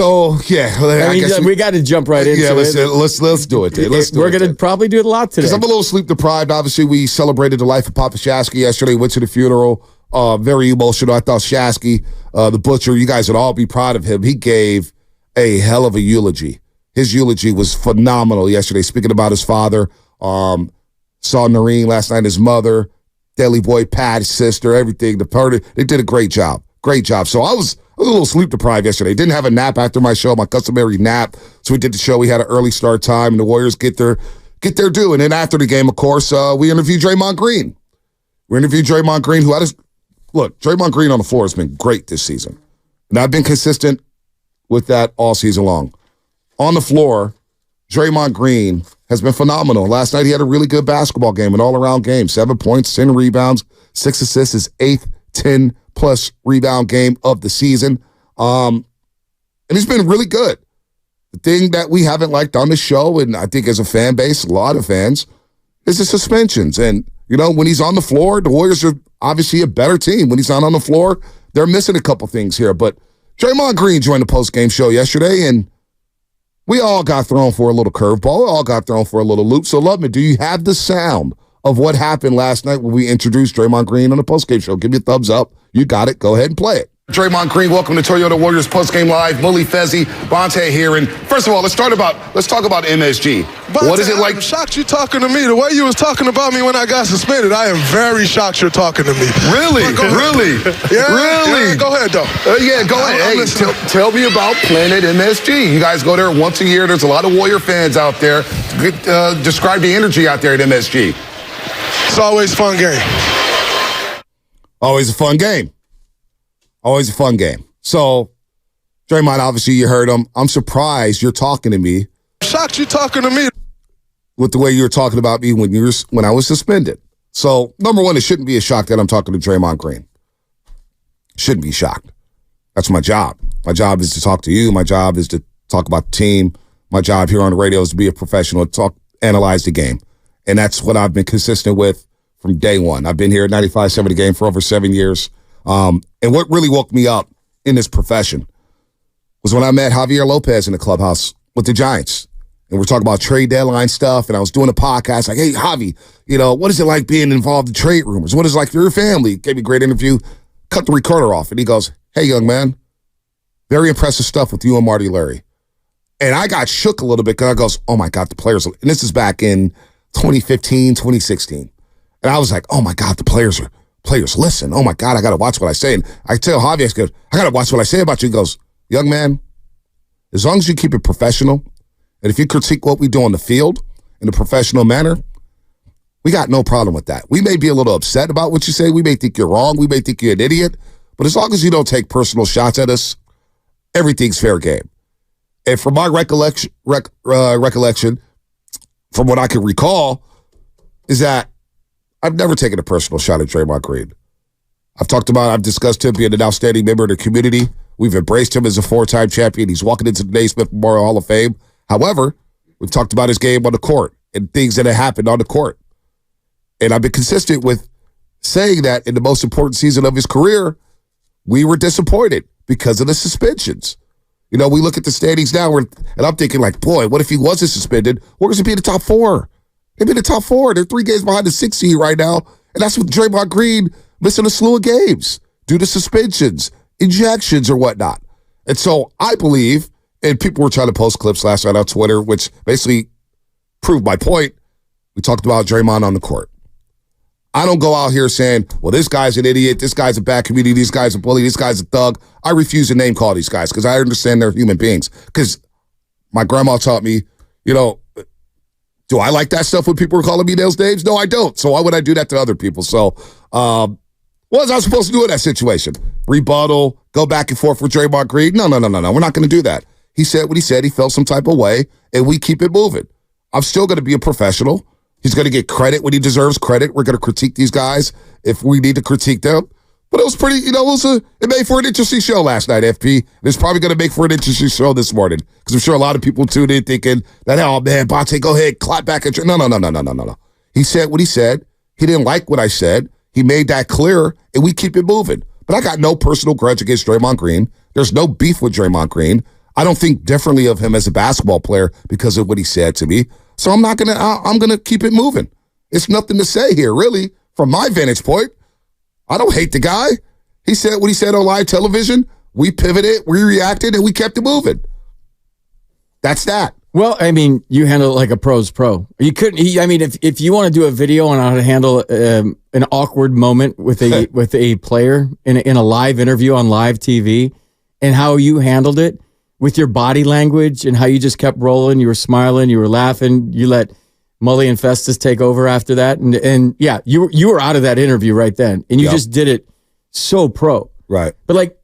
Oh, yeah. I mean, we got to jump right into it. Let's do it. We're going to probably do it a lot today. Because I'm a little sleep deprived. Obviously, we celebrated the life of Papa Shasky yesterday. Went to the funeral. Very emotional. I thought Shasky, the butcher, you guys would all be proud of him. He gave a hell of a eulogy. His eulogy was phenomenal yesterday, speaking about his father. Saw Noreen last night, his mother, Daily Boy Pat, his sister, everything. The party, they did a great job. Great job. So I was a little sleep deprived yesterday. Didn't have a nap after my show, my customary nap. So we did the show. We had an early start time, and the Warriors get their due. And then after the game, of course, we interviewed Draymond Green. We interviewed Draymond Green, who Draymond Green on the floor has been great this season. And I've been consistent with that all season long. On the floor, Draymond Green has been phenomenal. Last night he had a really good basketball game, an all-around game. 7 points, 10 rebounds, 6 assists, his 8th 10-plus rebound game of the season. And he's been really good. The thing that we haven't liked on the show, and I think as a fan base, a lot of fans, is the suspensions. And, when he's on the floor, the Warriors are obviously a better team. When he's not on the floor, they're missing a couple things here. But Draymond Green joined the post-game show yesterday, and we all got thrown for a little curveball. We all got thrown for a little loop. So, Loveman, do you have the sound of what happened last night when we introduced Draymond Green on the postgame show? Give me a thumbs up. You got it. Go ahead and play it. Draymond Green, welcome to Toyota Warriors Postgame Live. Bully Fezzi, Bonta here. And first of all, let's talk about MSG. Bonta, what is it like? I'm shocked you're talking to me. The way you was talking about me when I got suspended, I am very shocked you're talking to me. Really? Really? Yeah? Really? Yeah, go ahead, though. Go ahead. Hey, tell me about Planet MSG. You guys go there once a year. There's a lot of Warrior fans out there. Describe the energy out there at MSG. It's always a fun game. Always a fun game. Always a fun game. So, Draymond, obviously you heard him. I'm surprised you're talking to me. Shocked you talking to me. With the way you were talking about me when I was suspended. So, number one, it shouldn't be a shock that I'm talking to Draymond Green. Shouldn't be shocked. That's my job. My job is to talk to you. My job is to talk about the team. My job here on the radio is to be a professional, analyze the game. And that's what I've been consistent with from day one. I've been here at 95.7 The Game for over 7 years. And what really woke me up in this profession was when I met Javier Lopez in the clubhouse with the Giants. And we're talking about trade deadline stuff. And I was doing a podcast like, hey, Javi, what is it like being involved in trade rumors? What is it like for your family? Gave me a great interview. Cut the recorder off. And he goes, hey, young man, very impressive stuff with you and Marty Larry. And I got shook a little bit because I goes, oh, my God, the players. And this is back in 2015, 2016. And I was like, oh, my God, the players listen. Oh, my God, I got to watch what I say. And I tell Javier, I got to watch what I say about you. He goes, young man, as long as you keep it professional, and if you critique what we do on the field in a professional manner, we got no problem with that. We may be a little upset about what you say. We may think you're wrong. We may think you're an idiot. But as long as you don't take personal shots at us, everything's fair game. And from my recollection, from what I can recall, is that I've never taken a personal shot at Draymond Green. I've discussed him being an outstanding member of the community. We've embraced him as a 4-time champion. He's walking into the Naismith Memorial Hall of Fame. However, we've talked about his game on the court and things that have happened on the court. And I've been consistent with saying that in the most important season of his career, we were disappointed because of the suspensions. We look at the standings now, and I'm thinking like, boy, what if he wasn't suspended? We're going to be in the top 4. They'd be in the top 4. They're 3 games behind the 6th seed right now. And that's with Draymond Green missing a slew of games due to suspensions, injections, or whatnot. And so I believe, and people were trying to post clips last night on Twitter, which basically proved my point. We talked about Draymond on the court. I don't go out here saying, well, this guy's an idiot, this guy's a bad comedian, this guy's a bully, this guy's a thug. I refuse to name call these guys because I understand they're human beings. Because my grandma taught me, do I like that stuff when people are calling me those names? No, I don't. So why would I do that to other people? So what was I supposed to do in that situation? Rebuttal, go back and forth with Draymond Green? No. We're not going to do that. He said what he said. He felt some type of way, and we keep it moving. I'm still going to be a professional. He's going to get credit when he deserves credit. We're going to critique these guys if we need to critique them. But it was pretty, it made for an interesting show last night, FP. It's probably going to make for an interesting show this morning because I'm sure a lot of people tuned in thinking that, oh, man, Bonta, go ahead, clap back at you. No. He said what he said. He didn't like what I said. He made that clear, and we keep it moving. But I got no personal grudge against Draymond Green. There's no beef with Draymond Green. I don't think differently of him as a basketball player because of what he said to me. So I'm going to keep it moving. It's nothing to say here, really, from my vantage point. I don't hate the guy. He said what he said on live television. We pivoted, we reacted, and we kept it moving. That's that. Well, I mean, you handle it like a pro's pro. You couldn't. If you want to do a video on how to handle an awkward moment with a player in a live interview on live TV, and how you handled it with your body language and how you just kept rolling, you were smiling, you were laughing, you let Mully and Festus take over after that, and yeah, you were out of that interview right then, and you just did it so pro. Right. But like,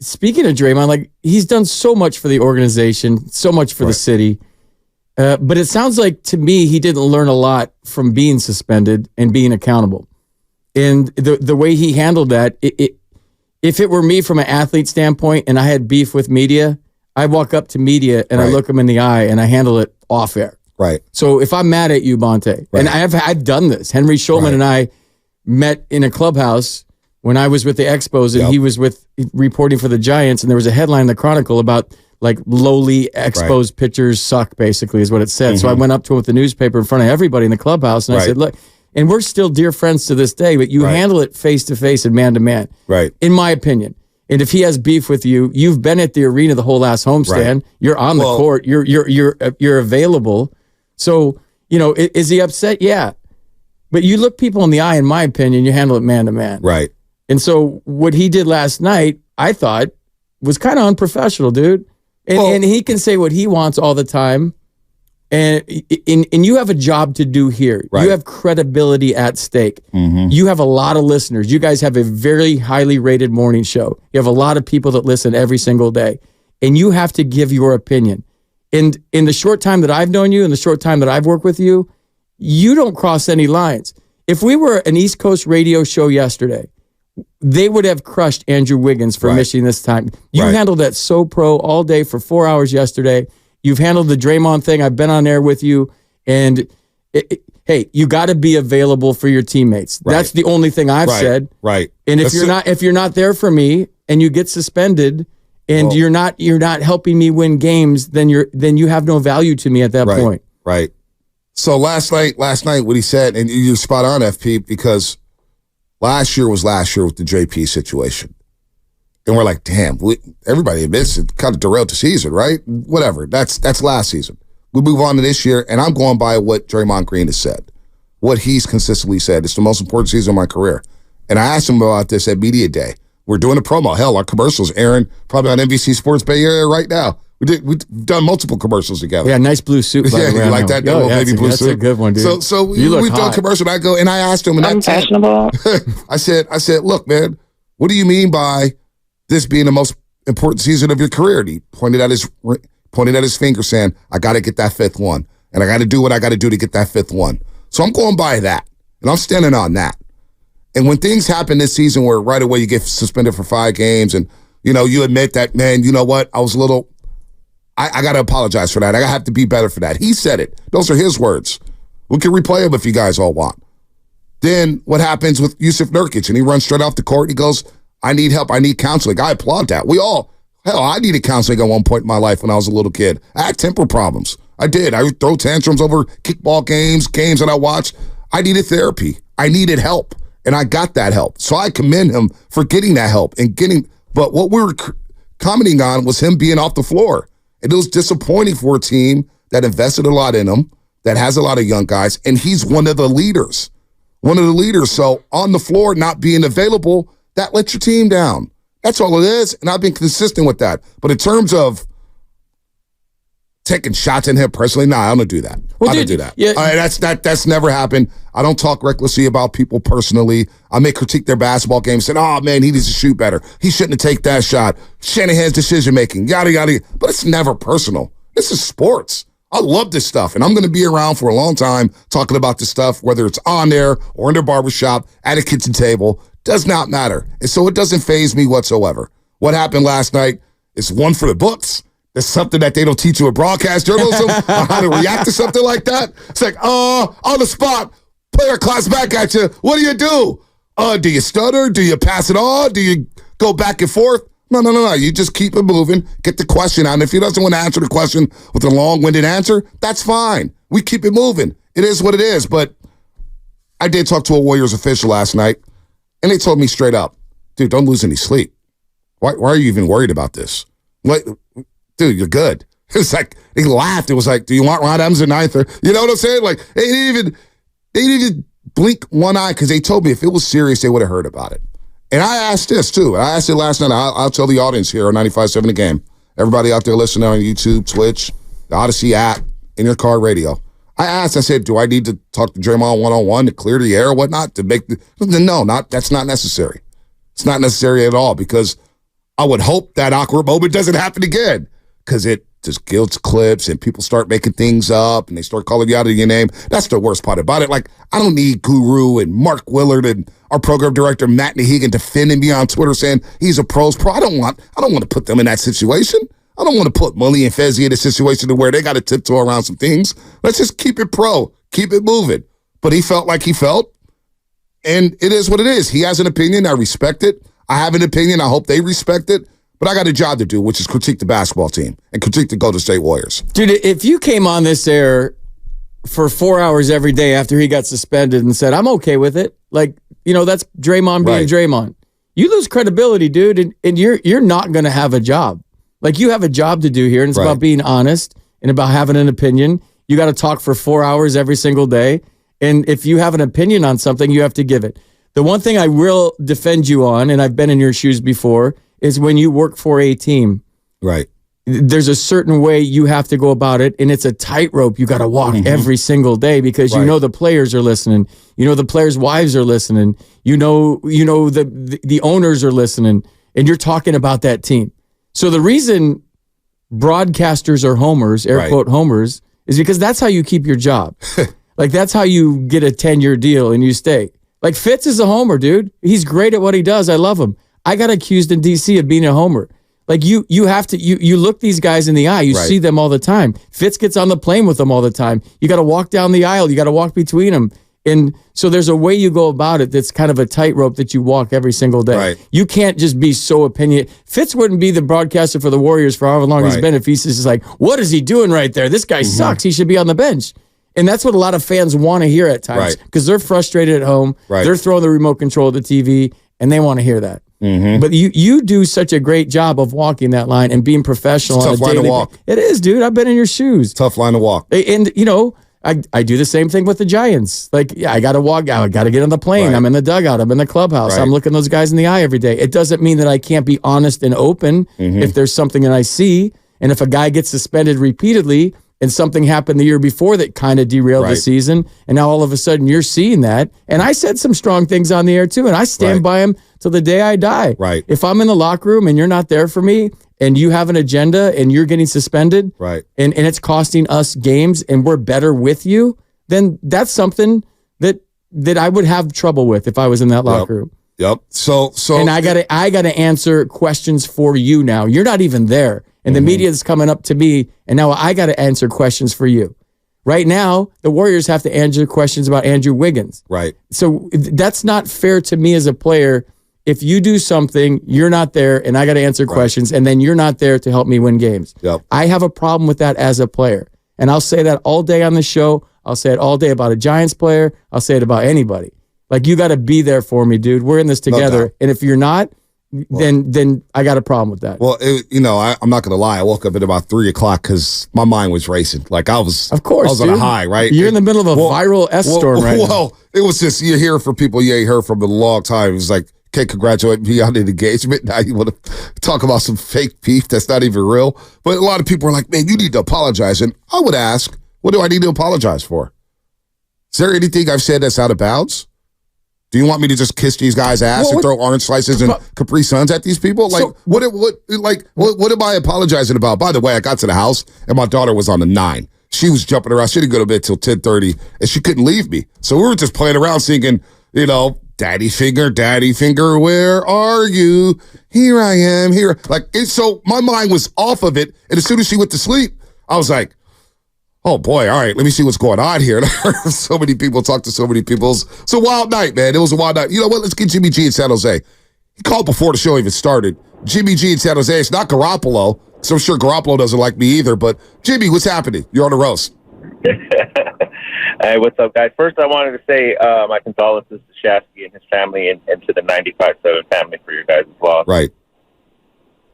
speaking of Draymond, like, he's done so much for the organization, so much for the city. But it sounds like, to me, he didn't learn a lot from being suspended and being accountable. And the way he handled that, if it were me from an athlete standpoint and I had beef with media, I walk up to media and I look them in the eye and I handle it off air. Right. So if I'm mad at you, Bonta, and I've done this. Henry Schulman and I met in a clubhouse when I was with the Expos and he was reporting for the Giants, and there was a headline in the Chronicle about like lowly Expos pitchers suck, basically is what it said. So I went up to him with the newspaper in front of everybody in the clubhouse and I said, look, and we're still dear friends to this day, but you handle it face to face and man to man. Right. In my opinion. And if he has beef with you, you've been at the arena the whole last homestand. You're on the court. You're available. So, is he upset? Yeah. But you look people in the eye, in my opinion, you handle it man to man. Right. And so what he did last night, I thought, was kind of unprofessional, dude. And he can say what he wants all the time. And you have a job to do here. Right. You have credibility at stake. Mm-hmm. You have a lot of listeners. You guys have a very highly rated morning show. You have a lot of people that listen every single day. And you have to give your opinion. And in the short time that I've known you, and the short time that I've worked with you, you don't cross any lines. If we were an East Coast radio show yesterday, they would have crushed Andrew Wiggins for missing this time. You handled that so pro all day for 4 hours yesterday. You've handled the Draymond thing. I've been on air with you. And, hey, you got to be available for your teammates. Right. That's the only thing I've said. Right. And if you're not there for me and you get suspended and you're not helping me win games, then you have no value to me at that point. Right. So last night, what he said, and you're spot on, FP, because last year was last year with the JP situation. And we're like, damn, everybody admits it kind of derailed the season, right? Whatever. That's last season. We move on to this year, and I'm going by what Draymond Green has said, what he's consistently said. It's the most important season of my career. And I asked him about this at Media Day. We're doing a promo. Hell, our commercials airing probably on NBC Sports Bay Area right now. We've done multiple commercials together. Yeah, nice blue suit. By the way, you like that little baby blue suit? That's a good one, dude. So we've done commercial. And I asked him, and I'm fashionable. I said, look, man, what do you mean by this being the most important season of your career? And he pointed at his finger, saying, "I got to get that fifth one, and I got to do what I got to do to get that fifth one." So I'm going by that, and I'm standing on that. And when things happen this season, where right away you get suspended for 5 games, and you admit that, man, you know what, I was a little. I got to apologize for that. I have to be better for that. He said it. Those are his words. We can replay them if you guys all want. Then what happens with Yusuf Nurkic? And he runs straight off the court. He goes, "I need help. I need counseling." I applaud that. I needed counseling at one point in my life when I was a little kid. I had temper problems. I did. I would throw tantrums over kickball games that I watched. I needed therapy. I needed help. And I got that help. So I commend him for getting that help but what we were commenting on was him being off the floor. And it was disappointing for a team that invested a lot in him, that has a lot of young guys, and he's one of the leaders. So on the floor, not being available, that lets your team down. That's all it is, and I've been consistent with that. But in terms of taking shots at him personally, I don't do that. I don't do that. Yeah. That's never happened. I don't talk recklessly about people personally. I may critique their basketball game, saying, "Oh man, he needs to shoot better. He shouldn't have taken that shot. Shanahan's decision making, yada yada." But it's never personal. This is sports. I love this stuff, and I'm going to be around for a long time talking about this stuff, whether it's on there or in their barbershop, at a kitchen table. Does not matter. And so it doesn't faze me whatsoever. What happened last night is one for the books. There's something that they don't teach you in broadcast journalism on how to react to something like that. It's like, on the spot, player claps back at you. What do? Do you stutter? Do you pass it on? Do you go back and forth? No. You just keep it moving, get the question out. And if he doesn't want to answer the question with a long-winded answer, that's fine. We keep it moving. It is what it is. But I did talk to a Warriors official last night, and they told me straight up, dude, don't lose any sleep. Why are you even worried about this? Like, dude, you're good. It's like, they laughed. It was like, do you want Ron Evans in ninth? Or, you know what I'm saying? Like, they didn't even blink one eye because they told me if it was serious, they would have heard about it. And I asked this, too. I asked it last night. I'll tell the audience here on 95.7 The Game. Everybody out there listening on YouTube, Twitch, the Odyssey app, in your car radio. I said, do I need to talk to Draymond one-on-one to clear the air or whatnot? That's not necessary. It's not necessary at all because I would hope that awkward moment doesn't happen again because it just guilts clips and people start making things up and they start calling you out of your name. That's the worst part about it. Like, I don't need Guru and Mark Willard and our program director, Matt Nahigan, defending me on Twitter saying he's a pro's pro. I don't want to put them in that situation. I don't want to put Mully and Fezzi in a situation to where they got to tiptoe around some things. Let's just keep it pro, keep it moving. But he felt like he felt, and it is what it is. He has an opinion. I respect it. I have an opinion. I hope they respect it. But I got a job to do, which is critique the basketball team and critique the Golden State Warriors. Dude, if you came on this air for 4 hours every day after he got suspended and said, I'm okay with it, like, that's Draymond being Draymond, you lose credibility, dude, and you're not going to have a job. Like, you have a job to do here, and it's about being honest and about having an opinion. You got to talk for 4 hours every single day. And if you have an opinion on something, you have to give it. The one thing I will defend you on, and I've been in your shoes before, is when you work for a team. Right. There's a certain way you have to go about it, and it's a tightrope you got to walk every single day because you know the players are listening. You know the players' wives are listening. You know the owners are listening, and you're talking about that team. So the reason broadcasters are homers, air quote homers, is because that's how you keep your job. Like, that's how you get a 10-year deal and you stay. Like, Fitz is a homer, dude. He's great at what he does. I love him. I got accused in D.C. of being a homer. Like, you have to, you look these guys in the eye. You see them all the time. Fitz gets on the plane with them all the time. You got to walk down the aisle. You got to walk between them. And so there's a way you go about it that's kind of a tightrope that you walk every single day. Right. You can't just be so opinionated. Fitz wouldn't be the broadcaster for the Warriors for however long he's been if he's just like, what is he doing right there? This guy sucks. He should be on the bench. And that's what a lot of fans want to hear at times because they're frustrated at home. They're throwing the remote control of the TV, and they want to hear that. But you do such a great job of walking that line and being professional. It's a tough line to walk. It is, dude. I've been in your shoes. Tough line to walk. And, I do the same thing with the Giants. Like, I got to walk out. I got to get on the plane. I'm in the dugout. I'm in the clubhouse. I'm looking those guys in the eye every day. It doesn't mean that I can't be honest and open if there's something that I see. And if a guy gets suspended repeatedly and something happened the year before that kind of derailed the season, and now all of a sudden you're seeing that. And I said some strong things on the air too, and I stand by them till the day I die. If I'm in the locker room and you're not there for me, and you have an agenda and you're getting suspended, and it's costing us games and we're better with you, then that's something that I would have trouble with if I was in that locker room. So and I gotta answer questions for you now. You're not even there. And the media is coming up to me, and now I gotta answer questions for you. Right now, the Warriors have to answer questions about Andrew Wiggins. So that's not fair to me as a player. If you do something, you're not there, and I got to answer questions, and then you're not there to help me win games. I have a problem with that as a player. And I'll say that all day on the show. I'll say it all day about a Giants player. I'll say it about anybody. Like, you got to be there for me, dude. We're in this together. And if you're not, then I got a problem with that. Well, I'm not going to lie. I woke up at about 3 o'clock because my mind was racing. Like, I was on a high, right? You're in the middle of a viral S-storm right now. Well, it was just, you hear from people you ain't heard from in a long time. It was like, okay, congratulate me on an engagement. Now you want to talk about some fake beef that's not even real. But a lot of people are like, man, you need to apologize. And I would ask, what do I need to apologize for? Is there anything I've said that's out of bounds? Do you want me to just kiss these guys' ass and throw orange slices and Capri Suns at these people? Like, what am I apologizing about? By the way, I got to the house and my daughter was on the 9. She was jumping around. She didn't go to bed till 10:30, and she couldn't leave me. So we were just playing around singing, Daddy finger, where are you? Here I am, here. So my mind was off of it, and as soon as she went to sleep, I was like, oh boy, all right, let me see what's going on here. And I heard so many people talk to so many people. It's a wild night, man. It was a wild night. You know what? Let's get Jimmy G in San Jose. He called before the show even started. Jimmy G in San Jose. It's not Garoppolo, so I'm sure Garoppolo doesn't like me either. But, Jimmy, what's happening? You're on the roast. Hey, what's up, guys? First, I wanted to say my condolences to Shasky and his family and to the 95-7 family for your guys as well. Right.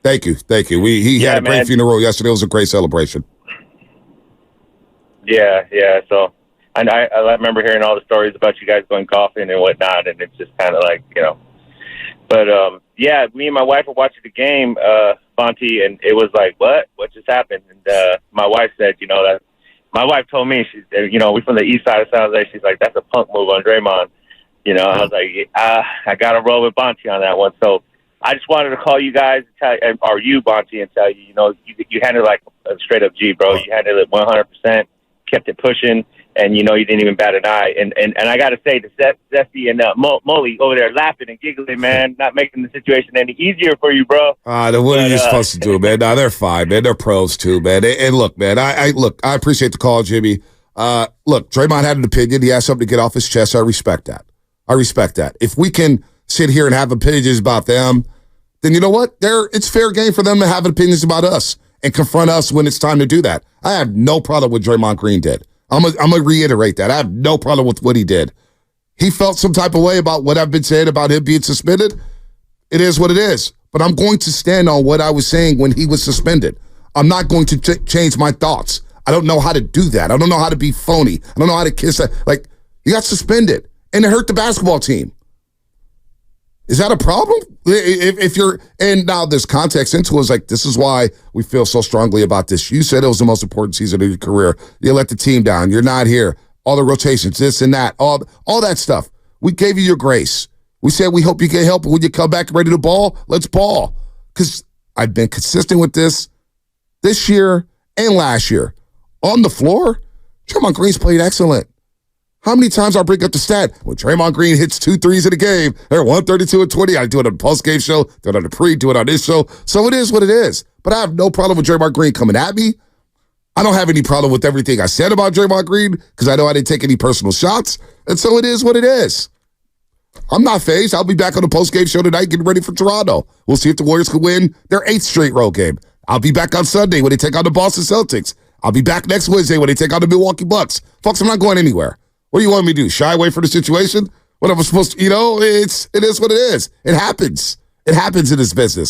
Thank you. He had a great funeral yesterday. It was a great celebration. Yeah. So I remember hearing all the stories about you guys going golfing and whatnot, and it's just kind of like, But, me and my wife were watching the game, Bonta, and it was like, what just happened? And my wife said, that my wife told me, she's, we from the east side of San Jose. She's like, that's a punk move on Draymond. I was like, I got to roll with Bonta on that one. So I just wanted to call you guys, or you, Bonta, and tell you, you handled it like a straight up G, bro. You handled it 100%, kept it pushing, and you didn't even bat an eye. And I got to say, to Zesty and Molly over there laughing and giggling, man, not making the situation any easier for you, bro. What are you supposed to do, man? No, they're fine, man. They're pros too, man. And look, man, I appreciate the call, Jimmy. Look, Draymond had an opinion. He has something to get off his chest. I respect that. If we can sit here and have opinions about them, then you know what? It's fair game for them to have opinions about us and confront us when it's time to do that. I have no problem with Draymond Green did. I'm gonna reiterate that. I have no problem with what he did. He felt some type of way about what I've been saying about him being suspended. It is what it is. But I'm going to stand on what I was saying when he was suspended. I'm not going to change my thoughts. I don't know how to do that. I don't know how to be phony. I don't know how to kiss that. Like, he got suspended, and it hurt the basketball team. Is that a problem? If you're, and now there's context into it, it's like, this is why we feel so strongly about this. You said it was the most important season of your career. You let the team down. You're not here. All the rotations, this and that, all that stuff. We gave you your grace. We said we hope you get help. When you come back ready to ball, let's ball. Because I've been consistent with this year and last year. On the floor, Draymond Green's played excellent. How many times I bring up the stat when Draymond Green hits 2 threes in a game? They're 132-20. I do it on the post-game show, do it on the pre, do it on this show. So it is what it is. But I have no problem with Draymond Green coming at me. I don't have any problem with everything I said about Draymond Green because I know I didn't take any personal shots. And so it is what it is. I'm not fazed. I'll be back on the post-game show tonight getting ready for Toronto. We'll see if the Warriors can win their 8th straight road game. I'll be back on Sunday when they take on the Boston Celtics. I'll be back next Wednesday when they take on the Milwaukee Bucks. Folks, I'm not going anywhere. What do you want me to do? Shy away from the situation? What am I supposed to, it is what it is. It happens. It happens in this business.